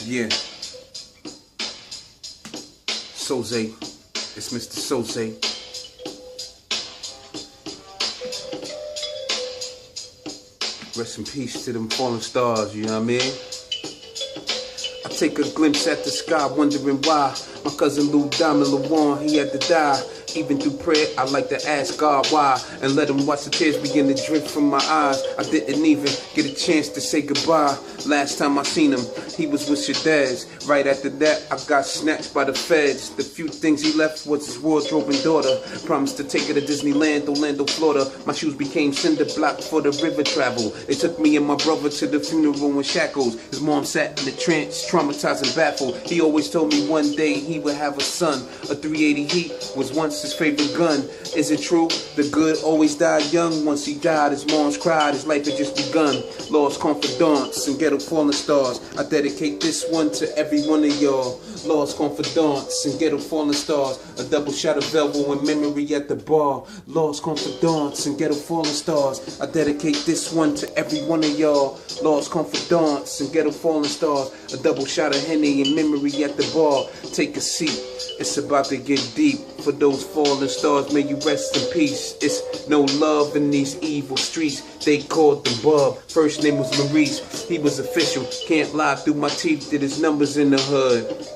Yeah. Soze. It's Mr. Soze. Rest in peace to them fallen stars, you know what I mean? I take a glimpse at the sky, wondering why my cousin Lou Diamond LaJuan, he had to die. Even through prayer, I like to ask God why, and let him watch the tears begin to drip from my eyes. I didn't even get a chance to say goodbye. Last time I seen him, he was with Shadez. Right after that, I got snatched by the feds. The few things he left was his wardrobe and daughter. Promised to take her to Disneyland, Orlando, Florida. My shoes became cinder block for the river travel. They took me and my brother to the funeral in shackles. His mom sat in the trance, traumatized and baffled. He always told me one day he would have a son. A 380 Heat was once his favorite gun. Is it true? The good always died young. Once he died, his moms cried. His life had just begun. Lost confidants and ghetto fallen stars. I dedicate this one to every one of y'all. Lost confidants and ghetto fallen stars. A double shot of Velvo in memory at the bar. Lost confidants and ghetto fallen stars. I dedicate this one to every one of y'all. Lost confidants and ghetto fallen stars. A double shot of Henny in memory at the bar. Take a seat. It's about to get deep. For those fallen stars, may you rest in peace. It's no love in these evil streets. They called the bub. First name was Maurice. He was official. Can't lie through my teeth. Did his numbers in the hood.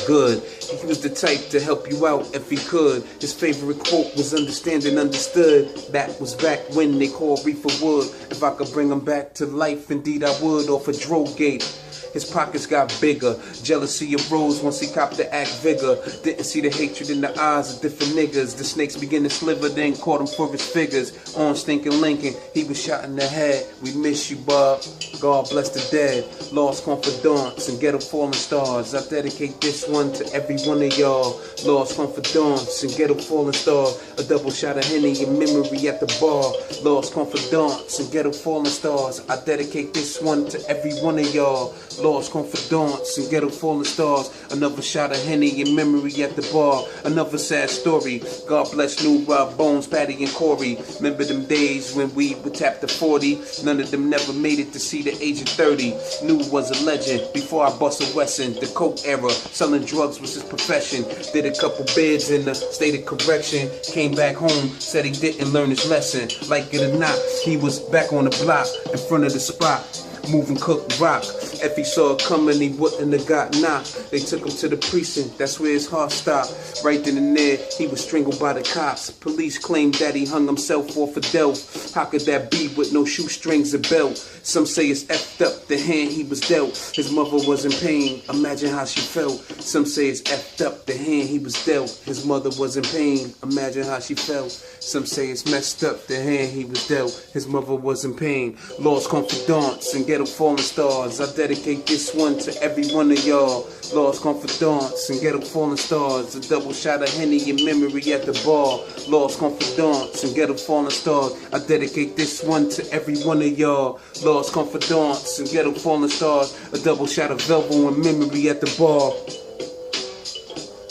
Good. He was the type to help you out if he could. His favorite quote was understand and understood. That was back when they called Reefer Wood. If I could bring him back to life, indeed I would. Off a Drogate. His pockets got bigger. Jealousy arose once he copped the act vigor. Didn't see the hatred in the eyes of different niggas. The snakes began to sliver, then caught him for his figures. On stinking Lincoln, he was shot in the head. We miss you, Bob. God bless the dead. Lost confidants and ghetto fallen stars. I dedicate this one to every one of y'all. Lost confidants and ghetto fallen stars. A double shot of Henny in memory at the bar. Lost confidants and ghetto fallen stars. I dedicate this one to every one of y'all. Lost confidants and ghetto fallen stars. Another shot of Henny in memory at the bar. Another sad story. God bless New Rob, Bones, Patty, and Corey. Remember them days when we would tap the 40? None of them never made it to see the age of 30. New was a legend before I bust a Wesson. The coke era, selling drugs was his profession. Did a couple bids in the state of correction. Came back home, said he didn't learn his lesson. Like it or not, he was back on the block in front of the spot. Moving Cook Rock. If he saw it coming, he wouldn't have got knocked. They took him to the precinct, that's where his heart stopped. Right then and there, he was strangled by the cops. Police claimed that he hung himself off a Delph. How could that be with no shoestrings or belt? Some say it's effed up, the hand he was dealt. His mother was in pain, imagine how she felt. Some say it's effed up, the hand he was dealt. His mother was in pain, imagine how she felt. Some say it's messed up, the hand he was dealt. His mother was in pain. Lost confidants and ghetto fallen stars. I dedicate this one to every one of y'all. Lost confidants and ghetto fallen stars. A double shot of Henny in memory at the bar. Lost confidants and ghetto fallen stars. I dedicate this one to every one of y'all. Lost confidants and ghetto fallen stars. A double shot of Velvo in memory at the bar.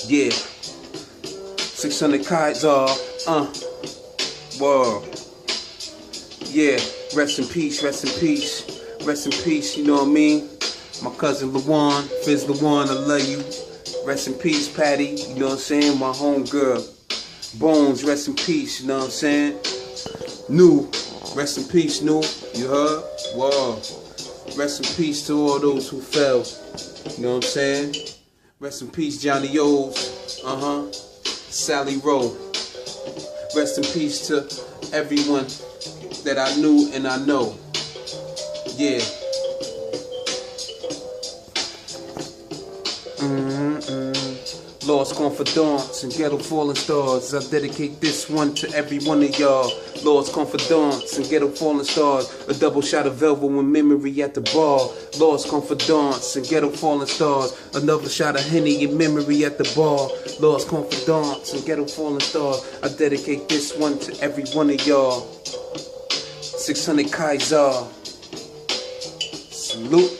Yeah. 600 Kaiser. Whoa. Yeah. Rest in peace, rest in peace. Rest in peace, you know what I mean? My cousin LaJuan, Fizz LaJuan, I love you. Rest in peace, Patty, you know what I'm saying? My home girl. Bones, rest in peace, you know what I'm saying? New, rest in peace, New, you heard? Whoa. Rest in peace to all those who fell, you know what I'm saying? Rest in peace, Johnny O's, Sally Rowe. Rest in peace to everyone that I knew and I know. Yeah. Lost confidants and ghetto fallen stars. I dedicate this one to every one of y'all. Lost confidants and ghetto fallen stars. A double shot of Velvo in memory at the bar. Lost confidants and ghetto fallen stars. Another shot of Henny in memory at the bar. Lost confidants and ghetto fallen stars. I dedicate this one to every one of y'all. 600 Kaiser. Salute.